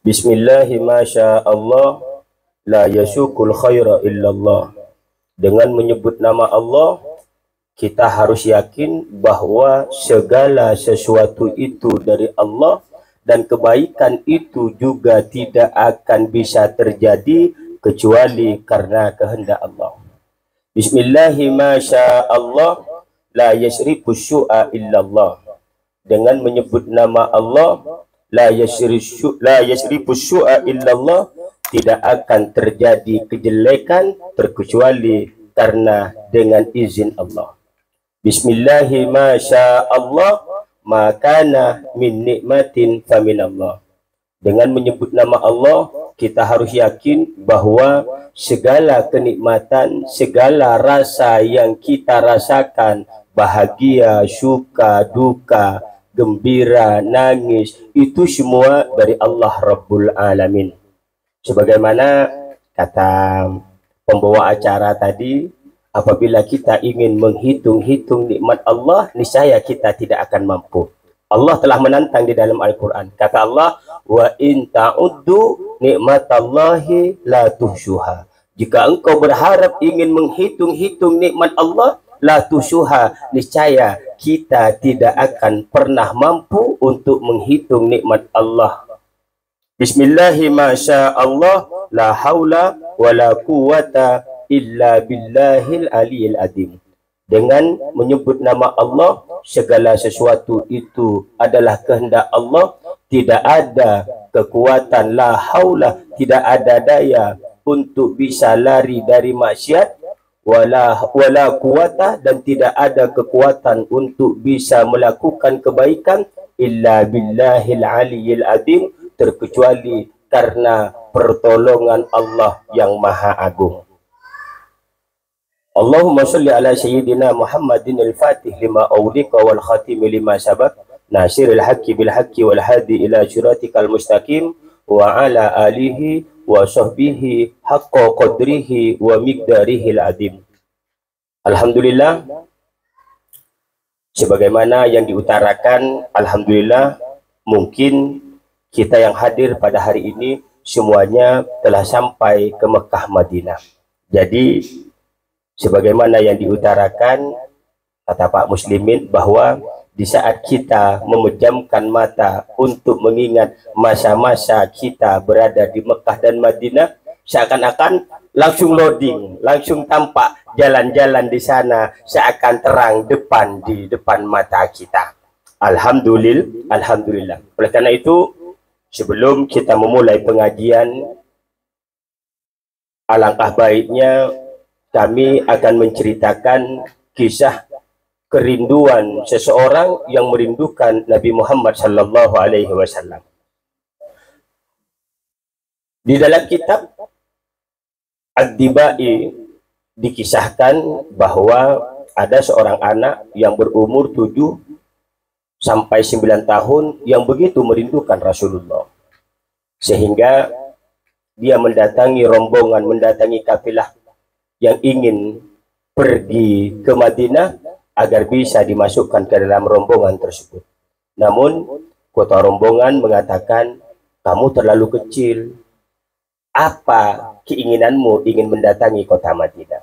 Bismillahi masya Allah, la yasukul khaira illallah. Dengan menyebut nama Allah, kita harus yakin bahwa segala sesuatu itu dari Allah, dan kebaikan itu juga tidak akan bisa terjadi kecuali karena kehendak Allah. Bismillahi masya Allah, la yasrifu syu'a illallah. Dengan menyebut nama Allah, la yasrifu syu'a illallah, tidak akan terjadi kejelekan terkecuali karena dengan izin Allah. Bismillahi masya Allah, makana min nikmatin faminallah. Dengan menyebut nama Allah, kita harus yakin bahwa segala kenikmatan, segala rasa yang kita rasakan, bahagia, suka, duka, gembira, nangis, itu semua dari Allah Rabbul Alamin. Sebagaimana kata pembawa acara tadi, apabila kita ingin menghitung-hitung nikmat Allah, niscaya kita tidak akan mampu. Allah telah menantang di dalam Al-Quran. Kata Allah, wa in ta'uddu nikmatallahi la tuhsuha. Jika engkau berharap ingin menghitung-hitung nikmat Allah, la tuhsuha, niscaya kita tidak akan pernah mampu untuk menghitung nikmat Allah. Bismillahi masya Allah, la haula wa la quwata illa billahil aliyil adim. Dengan menyebut nama Allah, segala sesuatu itu adalah kehendak Allah. Tidak ada kekuatan, la haula, tidak ada daya untuk bisa lari dari maksiat, wala quwata, dan tidak ada kekuatan untuk bisa melakukan kebaikan, illa billahil aliyil adim, terkecuali karena pertolongan Allah yang maha agung. Allahumma salli ala sayyidina Muhammadin al-fatih lima awliqa wal khatim lima sabak, nasiril haqqi bil haqqi wal hadi ila syiratikal mustaqim, wa ala alihi wa sahbihi haqqa qadrihi wa miqdarihil adim. Alhamdulillah, sebagaimana yang diutarakan, alhamdulillah, mungkin kita yang hadir pada hari ini semuanya telah sampai ke Mekah Madinah. Jadi sebagaimana yang diutarakan kata Pak Muslimin, bahwa di saat kita memejamkan mata untuk mengingat masa-masa kita berada di Mekah dan Madinah, seakan-akan langsung loading, langsung tampak jalan-jalan di sana seakan terang di depan mata kita. Alhamdulillah. Oleh karena itu, sebelum kita memulai pengajian, alangkah baiknya kami akan menceritakan kisah kerinduan seseorang yang merindukan Nabi Muhammad sallallahu alaihi wasallam. Di dalam kitab Ad-Dibai dikisahkan bahwa ada seorang anak yang berumur 7 sampai 9 tahun yang begitu merindukan Rasulullah, sehingga dia mendatangi rombongan, mendatangi kafilah yang ingin pergi ke Madinah agar bisa dimasukkan ke dalam rombongan tersebut. Namun kota rombongan mengatakan, kamu terlalu kecil. Apa keinginanmu ingin mendatangi kota Madinah?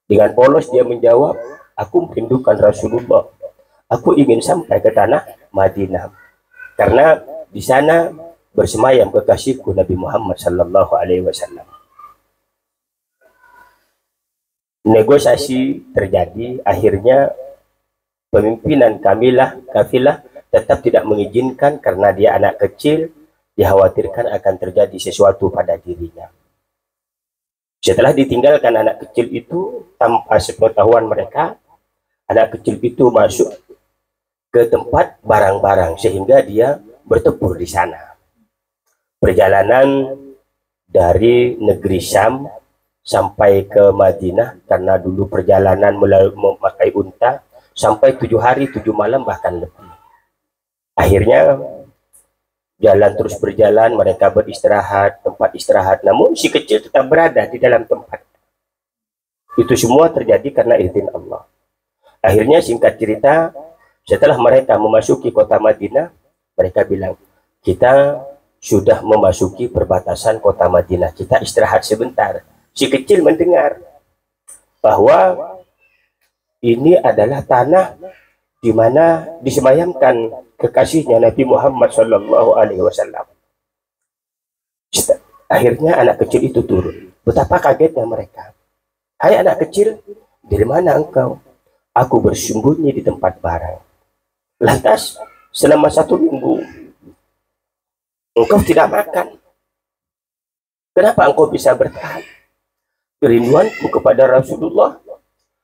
Dengan polos dia menjawab, aku merindukan Rasulullah. Aku ingin sampai ke tanah Madinah, karena di sana bersemayam kekasihku Nabi Muhammad sallallahu alaihi wasallam. Negosiasi terjadi, akhirnya pemimpinan kafilah tetap tidak mengizinkan karena dia anak kecil, dikhawatirkan akan terjadi sesuatu pada dirinya. Setelah ditinggalkan anak kecil itu, tanpa sepengetahuan mereka, anak kecil itu masuk ke tempat barang-barang sehingga dia bertempur di sana. Perjalanan dari negeri Syam sampai ke Madinah, karena dulu perjalanan memakai unta, sampai 7 hari 7 malam bahkan lebih. Akhirnya jalan terus berjalan, mereka beristirahat, tempat istirahat, namun si kecil tetap berada di dalam tempat. Itu semua terjadi karena izin Allah. Akhirnya singkat cerita, setelah mereka memasuki kota Madinah, mereka bilang, kita sudah memasuki perbatasan kota Madinah. Kita istirahat sebentar. Si kecil mendengar bahwa ini adalah tanah di mana disemayamkan kekasihnya Nabi Muhammad Shallallahu Alaihi Wasallam. Akhirnya anak kecil itu turun. Betapa kagetnya mereka. Hai anak kecil, dari mana engkau? Aku bersembunyi di tempat barang. Lantas selama 1 minggu engkau tidak makan. Kenapa engkau bisa bertahan? Kerinduanku kepada Rasulullah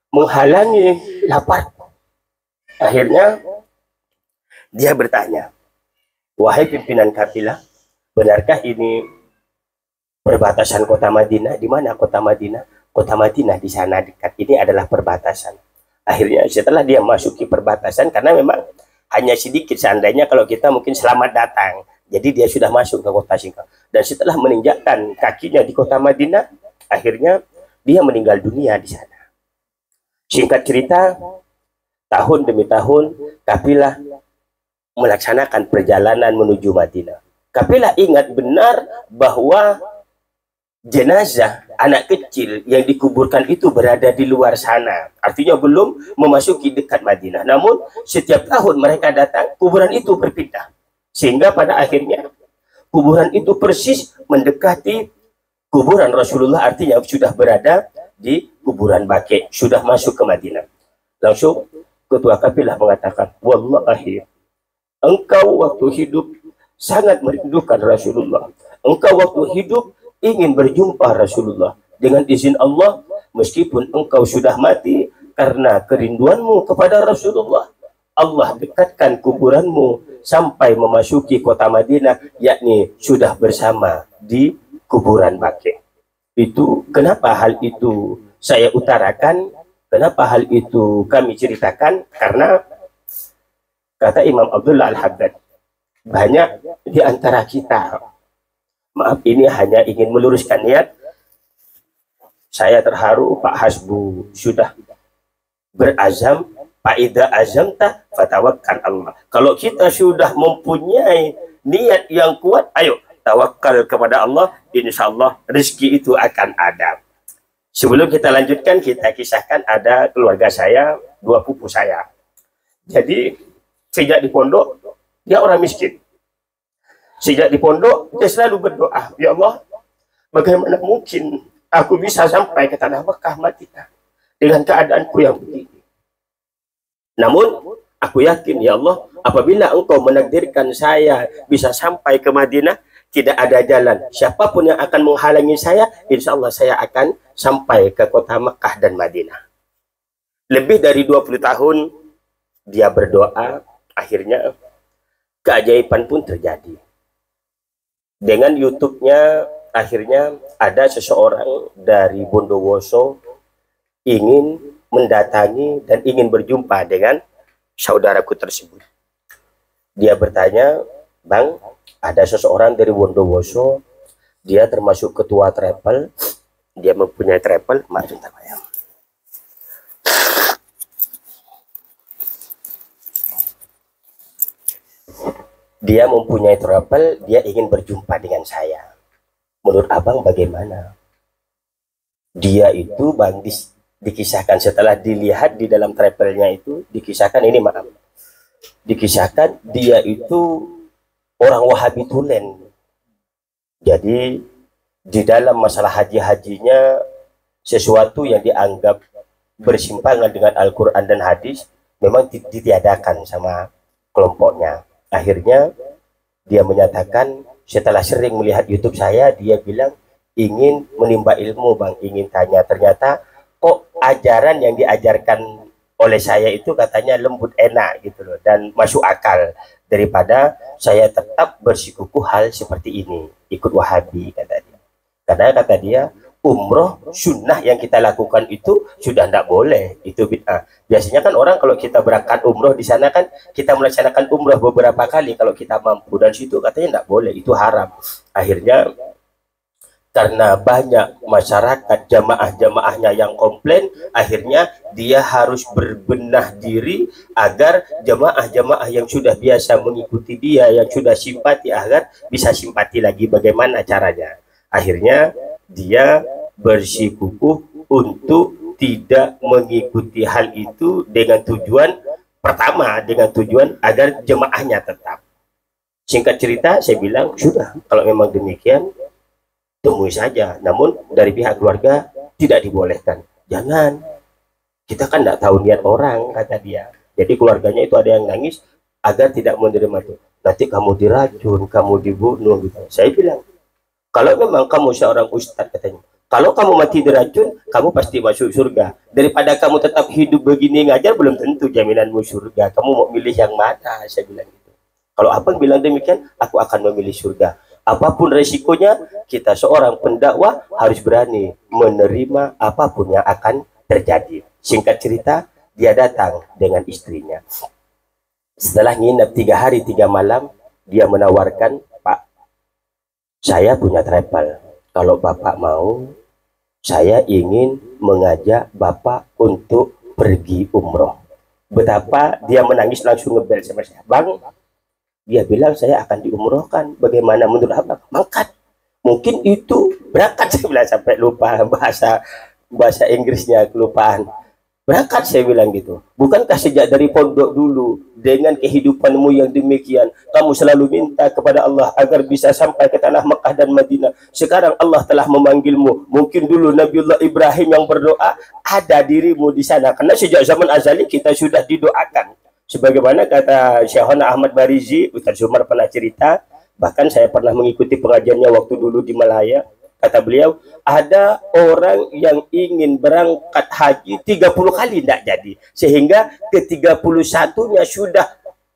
menghalangi lapar. Akhirnya dia bertanya, wahai pimpinan kafilah, benarkah ini perbatasan kota Madinah? Di mana kota Madinah? Kota Madinah di sana dekat. Ini adalah perbatasan. Akhirnya setelah dia masuki perbatasan, karena memang hanya sedikit, seandainya kalau kita mungkin selamat datang. Jadi dia sudah masuk ke kota Singkang. Dan setelah menginjakkan kakinya di kota Madinah, akhirnya dia meninggal dunia di sana. Singkat cerita, tahun demi tahun, kafilah melaksanakan perjalanan menuju Madinah. Kafilah ingat benar bahwa jenazah anak kecil yang dikuburkan itu berada di luar sana. Artinya belum memasuki dekat Madinah. Namun setiap tahun mereka datang, kuburan itu berpindah. Sehingga pada akhirnya kuburan itu persis mendekati kuburan Rasulullah, artinya sudah berada di kuburan Baqi', sudah masuk ke Madinah. Langsung ketua kafilah mengatakan, wallahi, engkau waktu hidup sangat merindukan Rasulullah. Engkau waktu hidup ingin berjumpa Rasulullah. Dengan izin Allah, meskipun engkau sudah mati, karena kerinduanmu kepada Rasulullah, Allah dekatkan kuburanmu sampai memasuki kota Madinah, yakni sudah bersama di kuburan Baqi'. Itu kenapa hal itu saya utarakan, kenapa hal itu kami ceritakan, karena kata Imam Abdullah Al-Haddad, banyak di antara kita, maaf ini hanya ingin meluruskan niat, saya terharu Pak Hasbu sudah berazam, Fa'idha azamta fatawakkal Allah. Kalau kita sudah mempunyai niat yang kuat, ayo tawakal kepada Allah, insya Allah rezeki itu akan ada. Sebelum kita lanjutkan, kita kisahkan ada keluarga saya, 2 pupu saya. Jadi sejak di pondok, dia orang miskin. Sejak di pondok, dia selalu berdoa, ya Allah, bagaimana mungkin aku bisa sampai ke tanah Mekah Madinah dengan keadaanku yang begini. Namun aku yakin, ya Allah, apabila engkau menakdirkan saya bisa sampai ke Madinah, tidak ada jalan siapapun yang akan menghalangi saya, insya Allah saya akan sampai ke kota Mekah dan Madinah. Lebih dari 20 tahun dia berdoa, akhirnya keajaiban pun terjadi. Dengan YouTube-nya, akhirnya ada seseorang dari Bondowoso ingin mendatangi dan ingin berjumpa dengan saudaraku tersebut. Dia bertanya, Bang, ada seseorang dari Bondowoso, dia termasuk ketua travel, dia mempunyai travel, maaf sebentar Pak ya. Dia mempunyai travel, dia ingin berjumpa dengan saya. Menurut Abang bagaimana? Dia itu Bang dikisahkan setelah dilihat di dalam travelnya itu, dikisahkan ini maaf, dikisahkan dia itu orang Wahabi tulen. Jadi di dalam masalah haji-hajinya, sesuatu yang dianggap bersimpangan dengan Al-Quran dan hadis memang ditiadakan sama kelompoknya. Akhirnya dia menyatakan setelah sering melihat YouTube saya, dia bilang ingin menimba ilmu Bang, ingin tanya, ternyata kok ajaran yang diajarkan oleh saya itu katanya lembut, enak gitu loh, dan masuk akal, daripada saya tetap bersikukuh hal seperti ini, ikut Wahabi, kata dia. Karena kata dia, umroh sunnah yang kita lakukan itu sudah tidak boleh, itu bid'ah. Biasanya kan orang kalau kita berangkat umroh di sana kan kita melaksanakan umroh beberapa kali kalau kita mampu, dan situ katanya tidak boleh, itu haram. Akhirnya Karena banyak masyarakat jamaah-jamaahnya yang komplain, akhirnya dia harus berbenah diri agar jamaah-jamaah yang sudah biasa mengikuti dia, yang sudah simpati, agar bisa simpati lagi. Bagaimana caranya? Akhirnya dia bersikukuh untuk tidak mengikuti hal itu dengan tujuan pertama, dengan tujuan agar jemaahnya tetap. Singkat cerita, saya bilang, sudah, kalau memang demikian, temui saja. Namun dari pihak keluarga tidak dibolehkan. Jangan. Kita kan tidak tahu niat orang, kata dia. Jadi keluarganya itu ada yang nangis agar tidak menerima itu. Nanti kamu diracun, kamu dibunuh. Gitu. Saya bilang, kalau memang kamu seorang ustadz, katanya, kalau kamu mati diracun, kamu pasti masuk surga. Daripada kamu tetap hidup begini ngajar, belum tentu jaminanmu surga. Kamu mau milih yang mana? Saya bilang gitu. Kalau abang bilang demikian, aku akan memilih surga. Apapun resikonya, kita seorang pendakwah harus berani menerima apapun yang akan terjadi. Singkat cerita, dia datang dengan istrinya. Setelah nginep 3 hari 3 malam, dia menawarkan, Pak, saya punya travel. Kalau Bapak mau, saya ingin mengajak Bapak untuk pergi umroh. Betapa dia menangis, langsung ngebel sama saya. Bang, dia bilang saya akan diumrohkan. Bagaimana menurut abang? Mangkat. Mungkin itu berangkat. Saya bilang, sampai lupa bahasa Inggrisnya, kelupaan. Berangkat, saya bilang gitu. Bukankah sejak dari pondok dulu, dengan kehidupanmu yang demikian, kamu selalu minta kepada Allah agar bisa sampai ke tanah Mekah dan Madinah. Sekarang Allah telah memanggilmu. Mungkin dulu Nabiullah Ibrahim yang berdoa, ada dirimu di sana. Karena sejak zaman azali kita sudah didoakan. Sebagaimana kata Syekhona Ahmad Barizi, Ustaz Zumar pernah cerita, bahkan saya pernah mengikuti pengajiannya waktu dulu di Malaya. Kata beliau, ada orang yang ingin berangkat haji 30 kali tidak jadi. Sehingga ke 31-nya sudah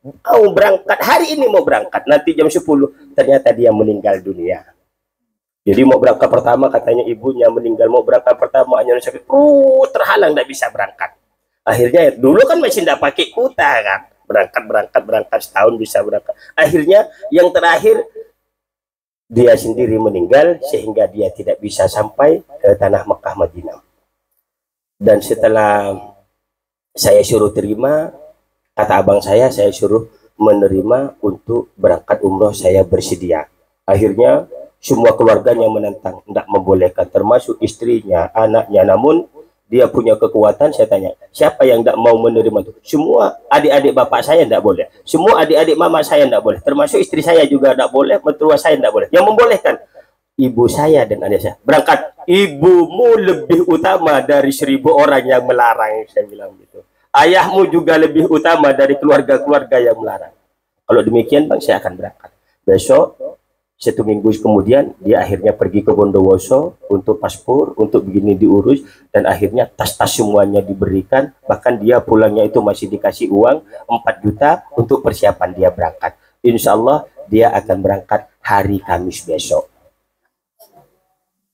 mau berangkat, hari ini mau berangkat, nanti jam 10, ternyata dia meninggal dunia. Jadi mau berangkat pertama, katanya ibunya meninggal, mau berangkat pertama, hanya sakit, terhalang, tidak bisa berangkat. Akhirnya dulu kan masih tidak pakai kuota kan, berangkat setahun bisa berangkat. Akhirnya yang terakhir dia sendiri meninggal sehingga dia tidak bisa sampai ke tanah Mekah Madinah. Dan setelah saya suruh terima, kata abang saya suruh menerima untuk berangkat umroh, saya bersedia. Akhirnya semua keluarganya menentang, tidak membolehkan, termasuk istrinya, anaknya. Namun dia punya kekuatan. Saya tanya, siapa yang tidak mau menerima itu? Semua adik-adik bapak saya tidak boleh, semua adik-adik mama saya tidak boleh, termasuk istri saya juga tidak boleh, mertua saya tidak boleh. Yang membolehkan ibu saya dan adik saya berangkat. Ibumu lebih utama dari 1000 orang yang melarang, saya bilang gitu. Ayahmu juga lebih utama dari keluarga-keluarga yang melarang. Kalau demikian bang, saya akan berangkat. Besok 1 minggu kemudian dia akhirnya pergi ke Bondowoso untuk paspor, untuk begini diurus, dan akhirnya tas-tas semuanya diberikan. Bahkan dia pulangnya itu masih dikasih uang 4 juta untuk persiapan dia berangkat. Insya Allah dia akan berangkat hari Kamis besok.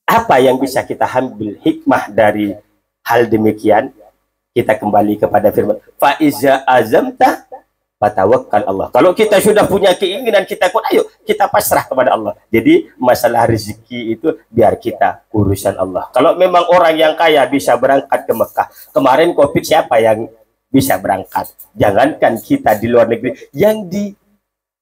Apa yang bisa kita ambil hikmah dari hal demikian? Kita kembali kepada firman, Faiza azamta fatawakkal Allah. Kalau kita sudah punya keinginan, kita kuat, ayo kita pasrah kepada Allah. Jadi masalah rezeki itu biar kita urusan Allah. Kalau memang orang yang kaya bisa berangkat ke Mekah, kemarin Covid siapa yang bisa berangkat? Jangankan kita di luar negeri, yang di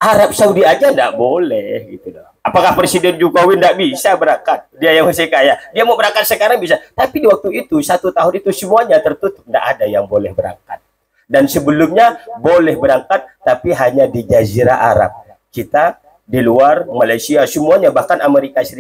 Arab Saudi aja tidak boleh gitu loh. Apakah Presiden Jokowi tidak bisa berangkat? Dia yang masih kaya, dia mau berangkat sekarang bisa. Tapi di waktu itu 1 tahun itu semuanya tertutup, tidak ada yang boleh berangkat. Dan sebelumnya boleh berangkat, tapi hanya di Jazirah Arab. Kita di luar, Malaysia, semuanya, bahkan Amerika Serikat.